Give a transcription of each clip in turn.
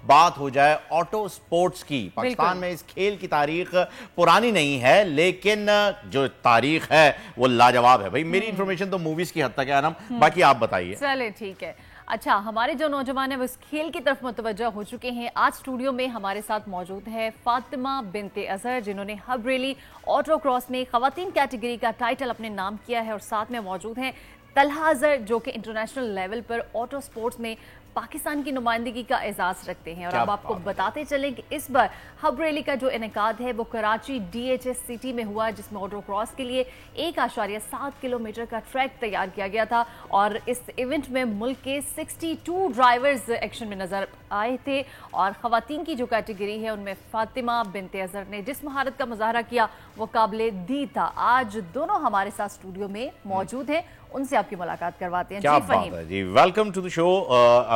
बात हो जाए ऑटो स्पोर्ट्स की। पाकिस्तान में इस खेल की तारीख पुरानी नहीं है, लेकिन जो तारीख है वो लाजवाब है। भाई मेरी इंफॉर्मेशन तो मूवीज की हद तक है ना, बाकी आप बताइए। चले ठीक है। अच्छा, हमारे जो नौजवान है वो इस खेल की तरफ मुतवज्जा हो चुके हैं। आज स्टूडियो में हमारे साथ मौजूद है फातिमा बिनते अजहर, जिन्होंने हबरेली ऑटो क्रॉस में खवातीन कैटेगरी का टाइटल अपने नाम किया है, और साथ में मौजूद हैं तलहा अजहर, जो कि इंटरनेशनल लेवल पर ऑटो स्पोर्ट्स में पाकिस्तान की नुमाइंदगी का एजाज रखते हैं। और अब आपको बताते चलें कि इस बार हब रैली का जो इनेकाद है वो कराची DHS सिटी में हुआ, जिसमें ऑटो क्रॉस के लिए 1.7 किलोमीटर का ट्रैक तैयार किया गया था। और इस इवेंट में मुल्क के 62 ड्राइवर्स एक्शन में नजर आए थे, और खवातीन की जो कैटेगरी है उनमें फातिमा बिनते अजहर ने जिस महारत का मुजाहरा किया वो काबिले दी था। आज दोनों हमारे साथ स्टूडियो में मौजूद हैं, उनसे आपकी मुलाकात करवाते हैं। क्या बात है जी, welcome to the show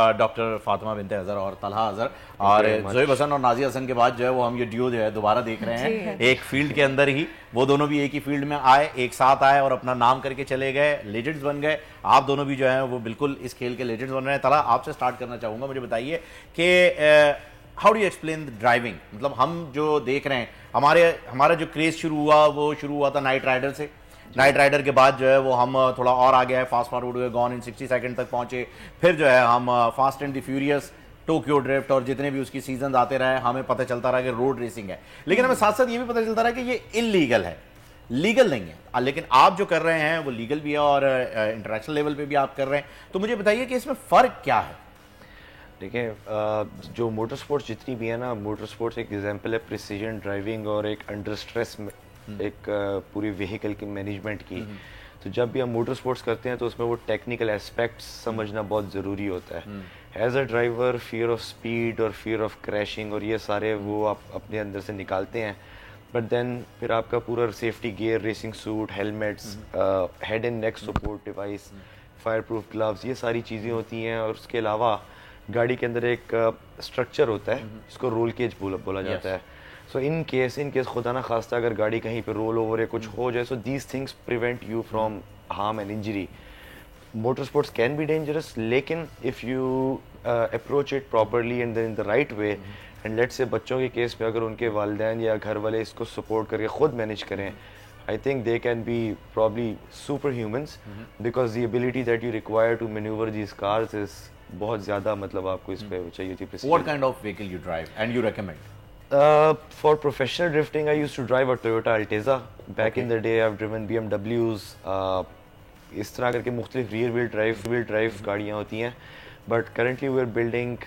doctor Fatima Binte Azhar और तलहा अजहर। और ज़ोएब हसन और नाज़िया हसन के बाद जो है वो हम ये ड्यू जो है दोबारा देख रहे हैं एक फील्ड के अंदर ही। वो दोनों भी एक ही फील्ड में आए, एक साथ आए और अपना नाम करके चले गए, लेजेंड्स बन गए। आप दोनों भी जो है वो बिल्कुल इस खेल के लेजेंड्स बन रहे हैं। तलहा, आपसे स्टार्ट करना चाहूंगा, मुझे बताइए कि how do you explain the driving. मतलब हम जो देख रहे हैं, हमारा जो क्रेज शुरू हुआ था नाइट राइडर से। नाइट राइडर के बाद जो है वो हम थोड़ा और आगे आए, फास्ट फॉरवर्ड हुए, गॉन इन 60 सेकंड तक पहुंचे। फिर जो है हम fast and the furious, Tokyo drift और जितने भी उसकी सीजन आते रहे, हमें पता चलता रहा कि रोड रेसिंग है। लेकिन हमें साथ साथ ये भी पता चलता रहा कि ये इलीगल है, लीगल नहीं है। लेकिन आप जो कर रहे हैं वो लीगल भी है और इंटरनेशनल लेवल पे भी आप कर रहे हैं। तो मुझे बताइए कि इसमें फ़र्क क्या है। देखिए, जो मोटर स्पोर्ट्स जितनी भी है ना, मोटर स्पोर्ट्स एक एग्जांपल है प्रिसीजन ड्राइविंग और एक अंडर स्ट्रेस एक पूरी व्हीकल की मैनेजमेंट की। तो जब भी हम मोटर स्पोर्ट्स करते हैं तो उसमें वो टेक्निकल एस्पेक्ट्स समझना बहुत ज़रूरी होता है। As a driver fear of speed और फियर ऑफ क्रैशिंग और ये सारे वो आप अपने अंदर से निकालते हैं। बट देन फिर आपका पूरा safety gear, racing suit, helmets, head and neck support device, fire proof gloves, ये सारी चीज़ें होती हैं। और उसके अलावा गाड़ी के अंदर एक स्ट्रक्चर होता है जिसको रोल केज बोला जाता है। सो इन केस खुदा ना खास्ता अगर गाड़ी कहीं पे रोल ओवर या कुछ हो जाए, so these things prevent you from harm and injury. Motor sports can be dangerous, लेकिन if you approach it properly and in the right way, and let's say बच्चों के केस में अगर उनके वालिदैन या घर वाले इसको सपोर्ट करके खुद मैनेज करें, I think they can be probably superhumans because the ability that you require to maneuver these cars is बहुत ज़्यादा, मतलब आपको इस पे चाहिए थी precision. What kind of vehicle you drive and you recommend? For professional drifting, I used to drive a Toyota Altezza. Back in the day, I've driven BMWs. इस तरह करके मुख्तलिफ rear wheel drive गाड़ियाँ होती हैं. But currently, we're building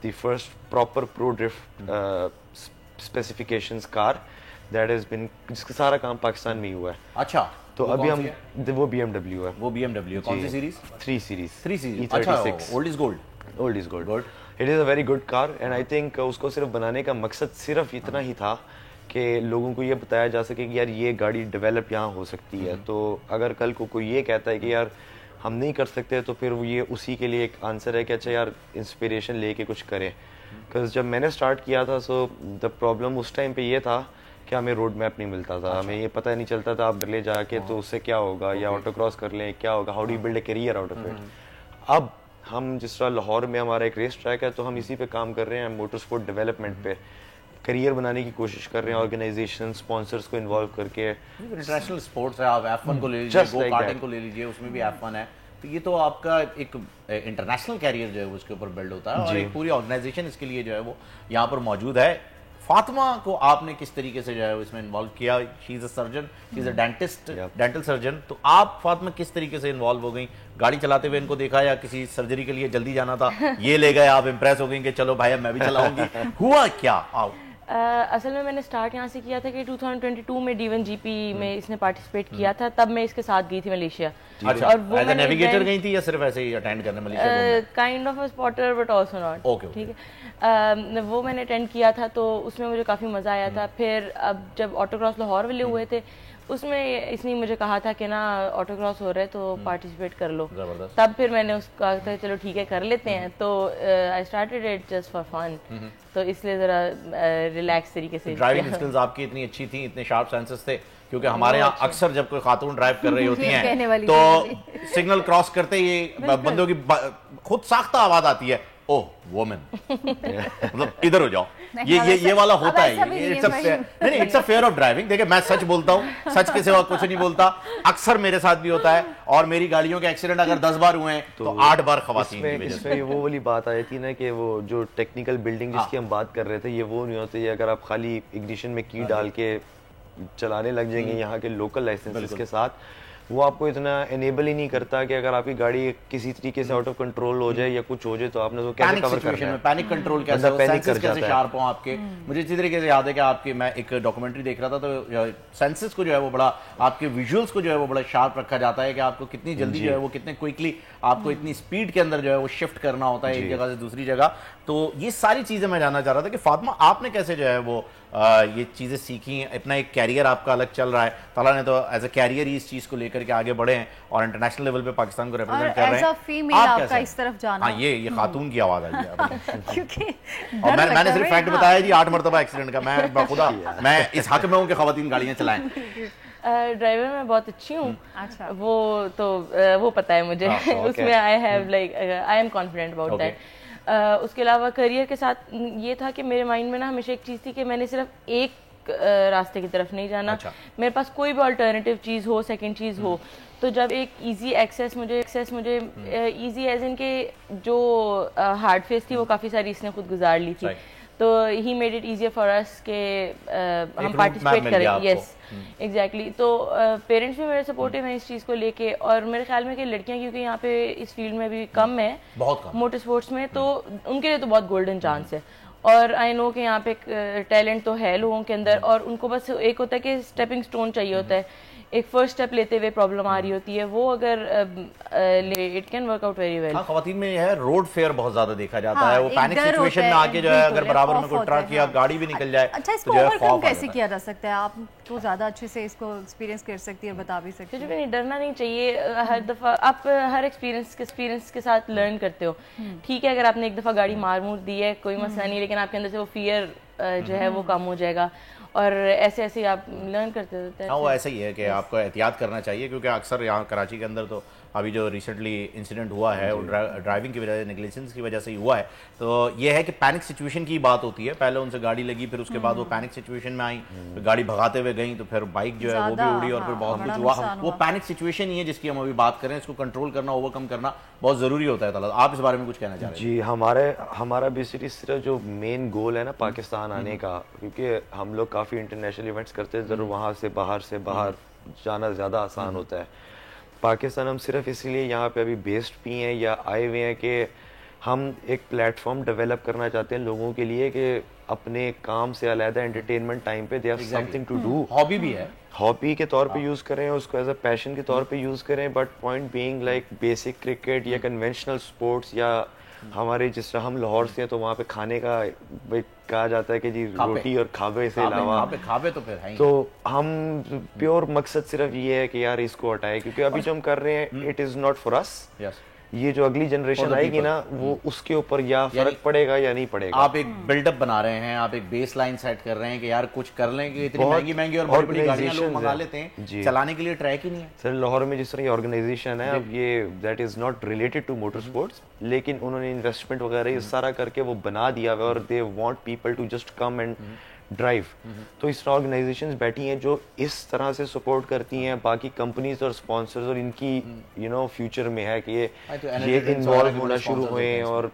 the first proper pro drift specifications car that has been, जिसका सारा काम पाकिस्तान में ही हुआ है. अच्छा, तो अभी हम वो BMW है. वो BMW कौन सी series? 3 series. E36. Old is gold. Old is gold. It is a very good car and I think उसको सिर्फ बनाने का मकसद सिर्फ इतना ही था कि लोगों को ये बताया जा सके कि यार ये गाड़ी डेवलप यहाँ हो सकती है। तो अगर कल को कोई ये कहता है कि यार हम नहीं कर सकते, तो फिर ये उसी के लिए एक आंसर है कि अच्छा यार इंस्पिरेशन लेके कुछ करें। बिकॉज जब मैंने स्टार्ट किया था, सो द प्रॉब्लम उस टाइम पे ये था कि हमें रोड मैप नहीं मिलता था। हमें ये पता नहीं चलता था आप ले जाके तो उससे क्या होगा, या ऑटो क्रॉस कर लें क्या होगा, how do you build a career out of it. अब हम जिस तरह लाहौर में हमारा एक रेस ट्रैक है, तो हम इसी पे काम कर रहे हैं, मोटर स्पोर्ट डेवलपमेंट पे करियर बनाने की कोशिश कर रहे हैं, ऑर्गेनाइजेशन स्पॉन्सर्स को इन्वॉल्व करके। इंटरनेशनल स्पोर्ट्स है, आप F1 को ले लीजिए, गो कार्टिंग को ले लीजिए, उसमें भी F1 है। तो ये तो आपका एक इंटरनेशनल कैरियर जो है उसके ऊपर बिल्ड होता है और एक पूरी ऑर्गेनाइजेशन इसके लिए जो है वो यहाँ पर मौजूद है। फातिमा को आपने किस तरीके से जो है इसमें इन्वॉल्व किया? She is a surgeon, she is a dentist, dental surgeon. तो आप फातिमा किस तरीके से इन्वॉल्व हो गई? गाड़ी चलाते हुए इनको देखा या किसी सर्जरी के लिए जल्दी जाना था, ये ले गए, आप इम्प्रेस हो गई कि चलो भाई अब मैं भी चलाऊंगी? हुआ क्या? आओ। असल में मैंने स्टार्ट यहाँ से किया था कि 2022 में D1 GP में इसने पार्टिसिपेट किया था, तब मैं इसके साथ गई थी मलेशिया। अच्छा, और वो नेविगेटर गई थी या सिर्फ ऐसे ही अटेंड करने Malaysia? Kind of a spotter but also not. Okay, ठीक है। वो मैंने अटेंड किया था, तो उसमें मुझे काफ़ी मज़ा आया था। फिर अब जब ऑटो क्रॉस लाहौर वाले हुए थे, उसमें इसने मुझे कहा था कि ना ऑटो क्रॉस हो रहा है तो पार्टिसिपेट कर लो। तब फिर मैंने उसको कहा था चलो ठीक है कर लेते हैं। तो I started it just for fun, तो इसलिए ज़रा रिलैक्स तरीके से। ड्राइविंग स्किल्स आपकी इतनी अच्छी थी, इतने शार्प सेंसेस थे, क्योंकि हमारे यहाँ अक्सर जब कोई खातून ड्राइव कर रही होती हैं तो सिग्नल क्रॉस करते ही बंदों की खुद साख्ता आवाज आती है, ओह वुमेन, मतलब इधर हो जाओ, ये वाला होता है, it's a fair of driving. देखिए मैं सच बोलता हूँ, सच के सिवा कुछ नहीं बोलता, अक्सर मेरे साथ भी होता है, और मेरी गाड़ियों के एक्सीडेंट अगर 10 बार हुए हैं तो 8 बार खवातीन की वजह से। वो वाली बात आई थी ना कि वो जो टेक्निकल बिल्डिंग जिसकी हम बात कर रहे थे, ये वो नहीं होती है अगर आप खाली इग्निशन में की डाल के चलाने लग जाएंगे यहाँ के लोकल लाइसेंसेस के साथ, वो आपको इतना एनेबल ही नहीं करता कि अगर आपकी गाड़ी किसी तरीके से आउट ऑफ कंट्रोल हो जाए या कुछ हो जाए तो आपने तो कैसे कवर करना है, पैनिक कंट्रोल कैसे हो, सेंसेस कैसे शार्प हो आपके। मुझे इसी तरीके से याद है कि आपके, मैं एक डॉक्यूमेंट्री देख रहा था तो सेंसेस को जो है वो बड़ा, आपके विजुअल्स को जो है वो बड़ा शार्प रखा जाता है कि आपको कितनी जल्दी जो है वो, कितने क्विकली आपको इतनी स्पीड के अंदर जो है वो शिफ्ट करना होता है एक जगह से दूसरी जगह। तो ये सारी चीजें मैं जानना चाह रहा था कि फातिमा आपने कैसे जो है वो ये चीजें सीखी, इतना एक कैरियर आपका अलग चल रहा है, ताला ने तो एज अ कैरियर ही इस चीज को लेकर के आगे बढ़े हैं और इंटरनेशनल लेवल पे पाकिस्तान को रिप्रेजेंट कर रहे हैं। फीमेल आपका इस तरफ जाना, हाँ ये खातून की आवाज आई है क्योंकि और मैंने सिर्फ फैक्ट बताया जी 8 मरतबा एक्सीडेंट का, मैं बखुदा मैं इस हक में हूँ कि खवातीन गाड़ियां चलाएं। ड्राइवर मैं बहुत अच्छी हूँ, अच्छा वो तो वो पता है मुझे उसमें I have like I am confident about that. उसके अलावा करियर के साथ ये था कि मेरे माइंड में ना हमेशा एक चीज़ थी कि मैंने सिर्फ एक रास्ते की तरफ नहीं जाना, मेरे पास कोई भी अल्टरनेटिव चीज़ हो, सेकंड चीज़ हो। तो जब एक इजी एक्सेस मुझे इजी एज इन के जो हार्ड फेस थी वो काफ़ी सारी इसने खुद गुजार ली थी, तो he made it easier for us के हम पार्टिसिपेट करें। Yes exactly. तो पेरेंट्स भी मेरे सपोर्टिव हैं इस चीज़ को लेके, और मेरे ख्याल में कि लड़कियां क्योंकि यहाँ पे इस फील्ड में भी कम है, बहुत कम मोटर स्पोर्ट्स में, तो उनके लिए तो बहुत गोल्डन चांस है। और आई नो कि यहाँ पे टैलेंट तो है लोगों के अंदर, और उनको बस एक होता है कि स्टेपिंग स्टोन चाहिए होता है, एक फर्स्ट स्टेप लेते हुए प्रॉब्लम आ रही होती है, वो अगर it can work out very well. खवातीन में है रोड फेयर बहुत ज्यादा देखा जाता है, वो पैनिक सिचुएशन में आके जो है अगर बराबर में कोई ट्रक या गाड़ी भी निकल जाए, अच्छा इसको ओवरकम कैसे किया जा सकता है? आप तो ज्यादा अच्छे से इसको एक्सपीरियंस कर सकती है और बता भी सकती है। नहीं, डरना नहीं चाहिए। हर दफा आप हर एक्सपीरियंस के साथ लर्न करते हो। ठीक है, अगर आपने एक दफा गाड़ी मार मूर दी है कोई मसला नहीं, लेकिन आपके अंदर से वो फियर जो है वो कम हो जाएगा, और ऐसे ऐसे आप लर्न करते रहते हैं। हाँ वो ऐसा ही है कि आपको एहतियात करना चाहिए, क्योंकि अक्सर यहाँ कराची के अंदर तो अभी जो रिसेंटली इंसिडेंट हुआ है वो ड्राइविंग की वजह से, नेग्लिजेंस की वजह से ही हुआ है। तो ये है कि पैनिक सिचुएशन की बात होती है, पहले उनसे गाड़ी लगी, फिर उसके बाद वो पैनिक सिचुएशन में आई, फिर गाड़ी भगाते हुए गई, तो फिर बाइक जो है वो भी उड़ी और फिर बहुत कुछ हुआ। वो पैनिक सिचुएशन ही है जिसकी हम अभी बात करें, इसको कंट्रोल करना, ओवरकम करना बहुत जरूरी होता है। तला आप इस बारे में कुछ कहना चाह रहे हैं? जी, हमारा बेसिकली सिर्फ जो मेन गोल है ना पाकिस्तान आने का, क्योंकि हम लोग काफ़ी इंटरनेशनल इवेंट्स करते हैं, ज़रूर वहाँ से बाहर जाना ज़्यादा आसान होता है। पाकिस्तान हम सिर्फ इसलिए यहाँ पे अभी बेस्ड भी हैं या आए हुए हैं कि हम एक प्लेटफॉर्म डेवलप करना चाहते हैं लोगों के लिए कि अपने काम से अलग एंटरटेनमेंट टाइम पे they have something to do. Hobby भी है, हॉबी के तौर पे यूज़ करें, उसको एज अ पैशन के तौर पे यूज़ करें, but point being like basic cricket या कन्वेंशनल स्पोर्ट्स, या हमारे जिस तरह हम लाहौर से हैं तो वहाँ पे खाने का कहा जाता है कि जी रोटी और खाबे से अलावा खाबे तो फिर है, तो हम प्योर मकसद सिर्फ ये है कि यार इसको हटाए, क्योंकि अभी जो हम कर रहे हैं it is not for us. ये जो अगली जनरेशन आएगी ना वो उसके ऊपर या फर्क पड़ेगा या नहीं पड़ेगा। आप एक बिल्डअप बना रहे हैं, आप एक बेस लाइन सेट कर रहे हैं कि यार कुछ कर लें, कि इतनी महंगी और बड़ी बड़ी गाड़ियां लोग मंगा लेते हैं, चलाने के लिए ट्रैक ही नहीं है। सर लाहौर में जिस तरह ऑर्गेनाइजेशन है, अब ये that is not related to motor sports, लेकिन उन्होंने इन्वेस्टमेंट वगैरह ये सारा करके वो बना दिया हुआ, और they want people to just come and drive. तो इस तरह ऑर्गेनाइजेशंस बैठी हैं जो इस तरह से सपोर्ट करती हैं बाकी कंपनीज और स्पॉन्सर्स, और इनकी फ्यूचर में है कि ये इन्वॉल्व होना शुरू हुए। और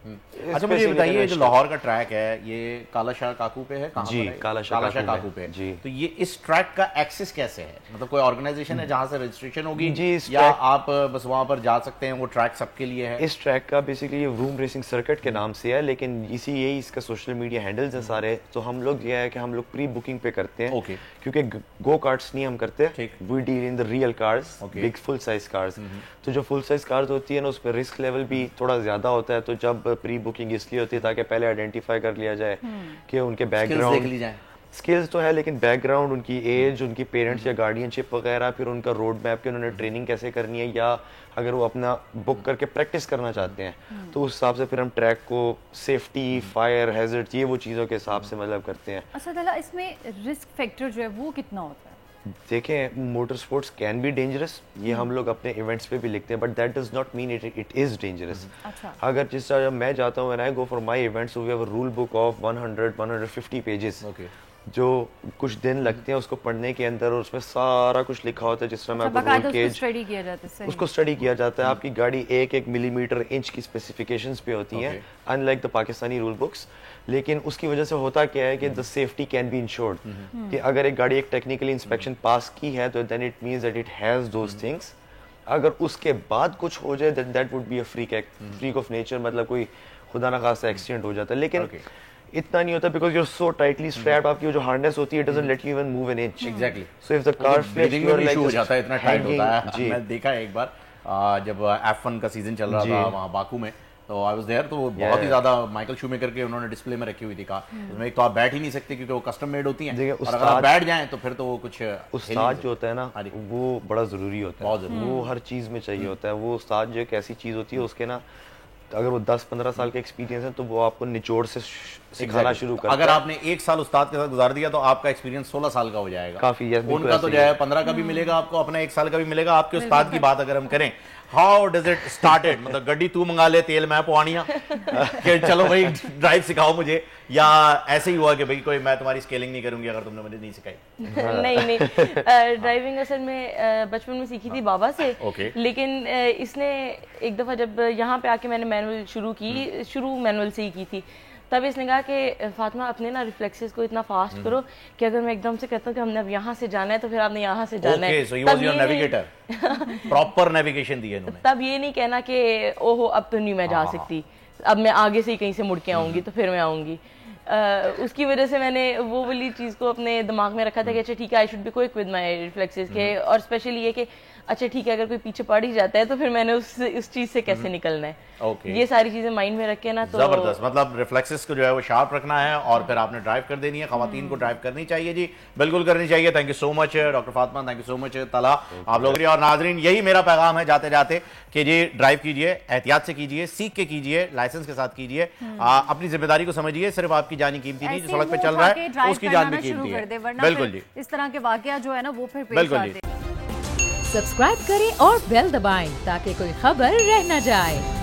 अच्छा मुझे बताइए, जो लाहौर का ट्रैक है ये काला शाह काकू पे है? जी, काला शाह काकू पे जी। तो ये इस ट्रैक का एक्सेस कैसे है? मतलब कोई ऑर्गेनाइजेशन है जहाँ से रजिस्ट्रेशन होगी जी, या आप बस वहाँ पर जा सकते हैं, वो ट्रैक सबके लिए है? इस ट्रैक का बेसिकली ये वूम रेसिंग सर्किट के नाम से है, लेकिन यही इसका सोशल मीडिया हैंडल्स हैं सारे। तो हम लोग ये है कि हम लोग प्री बुकिंग पे करते हैं, क्योंकि गो कार्ट्स नहीं हम करते, we deal in the real cars, big full size cars. तो जो फुल साइज कार्स होती है ना उसमें रिस्क लेवल भी थोड़ा ज्यादा होता है, तो जब प्री बुकिंग इसलिए होती है ताकि पहले आइडेंटिफाई कर लिया जाए कि उनके बैकग्राउंड स्किल्स तो है, लेकिन बैकग्राउंड, उनकी एज, उनकी पेरेंट्स या गार्डियनशिप वगैरह, फिर उनका रोड मैप कि उन्होंने ट्रेनिंग कैसे करनी है, या अगर वो अपना बुक करके प्रैक्टिस करना चाहते हैं तो उस हिसाब से फिर हम ट्रैक को सेफ्टी, फायर हैजर्ड, ये वो चीज़ों के हिसाब से मतलब करते हैं। अच्छा तला, इसमें रिस्क फैक्टर जो है वो कितना होता है? देखें, motor sports can be dangerous, ये हम लोग अपने इवेंट्स पे भी लिखते हैं, but that does not mean it is dangerous. अच्छा। अगर जिस तरह मैं जाता हूँ, when I go for my events, we have a rule book of 150 pages, जो कुछ दिन लगते हैं उसको पढ़ने के अंदर, और उसमें सारा कुछ लिखा होता है। जिस तरह मैं आपको रोल केज स्टडी किया जाता है, उसको स्टडी किया जाता है। आपकी गाड़ी 1-1 मिलीमीटर इंच की स्पेसिफिकेशंस पे होती हैं, unlike the Pakistani rule books. लेकिन उसकी वजह से होता क्या है कि the safety can be insured, कि अगर एक गाड़ी एक टेक्निकल इंस्पेक्शन पास की है तो then it means that it has those things. अगर उसके बाद कुछ हो जाए then that would be a freak of nature, मतलब कोई खुदा ना खास्ता एक्सीडेंट हो जाता है। लेकिन इतना नहीं होता, because you are so tightly strapped, आपकी जो हार्नेस होती है it doesn't let you even move an inch. Exactly. So if the car flips you are like हो जाता है, इतना टाइट होता है। जी, मैं देखा है एक बार जब F1 का सीजन चल रहा था वहाँ बाकू में, तो आई वाज देयर, तो बहुत ही ज्यादा माइकल शूमेकर के उन्होंने डिस्प्ले में रखी हुई थी कार, उसमें एक तो आप बैठ ही नहीं सकते क्योंकि वो कस्टम मेड होती हैं, और अगर आप बैठ जाएं तो फिर तो वो कुछ उस्ताद जो होता है ना वो बड़ा जरूरी होता है, वो हर चीज में चाहिए होता है। वो उस्ताद जो एक ऐसी चीज होती है, उसके ना अगर वो 10-15 साल का एक्सपीरियंस है तो वो आपको निचोड़ से सिखाना शुरू करता है। अगर आपने 1 साल उस्ताद के साथ गुजार दिया तो आपका एक्सपीरियंस 16 साल का हो जाएगा काफी। उनका तो जो है 15 का भी मिलेगा आपको, अपना 1 साल का भी मिलेगा। आपके उस्ताद की बात अगर हम करें, हाउ डज इट स्टार्टेड, मतलब गड्डी तू मंगा ले, तेल मैं पवानिया कि चलो भाई ड्राइव सिखाओ मुझे, या ऐसे ही हुआ कि भाई कोई मैं तुम्हारी स्केलिंग नहीं करूंगी अगर तुमने मुझे नहीं सिखाई? नहीं, ड्राइविंग असल में बचपन में सीखी थी बाबा से। लेकिन इसने एक दफा जब यहाँ पे आके मैंने मैनुअल शुरू की, शुरू मैनुअल से ही की थी, तब इसने कहा कि फातिमा अपने ना रिफ्लेक्सेस को इतना फास्ट करो कि अगर मैं एकदम से कहता हूँ कि हमने अब यहाँ से जाना है तो फिर आपने यहाँ से जाना है। so he was your navigator. Proper navigation दी है इन्होंने। तब ये नहीं कहना कि ओहो अब तो नहीं मैं जा सकती, अब मैं आगे से ही कहीं से मुड़ के आऊंगी तो फिर मैं आऊंगी। उसकी वजह से मैंने वो वाली चीज को अपने दिमाग में रखा था कि अच्छा ठीक है, I should be quick with my reflexes के, और स्पेशली ये कि अच्छा ठीक है अगर कोई पीछे पड़ ही जाता है तो फिर मैंने उस चीज से कैसे निकलना है। ये सारी चीजें माइंड में रख के ना, तो जबरदस्त, मतलब रिफ्लेक्सेस को जो है वो शार्प रखना है और फिर आपने ड्राइव कर देनी है। खवातीन को ड्राइव करनी चाहिए जी, बिल्कुल करनी चाहिए। Thank you so much doctor Fatima, thank you so much तला, आप लोग। और नाजरीन, यही मेरा पैगाम है जाते जाते कि जी ड्राइव कीजिए, एहतियात से कीजिए, सीख के कीजिए, लाइसेंस के साथ कीजिए, अपनी जिम्मेदारी को समझिए। सिर्फ आपकी जानी कीमती नहीं, जो सड़क पे चल रहा है उसकी जान भी कीमती है। बिल्कुल जी, इस तरह के वाकया जो है ना वो फिर बिल्कुल जी। सब्सक्राइब करें और बेल दबाएं ताकि कोई खबर रह न जाए।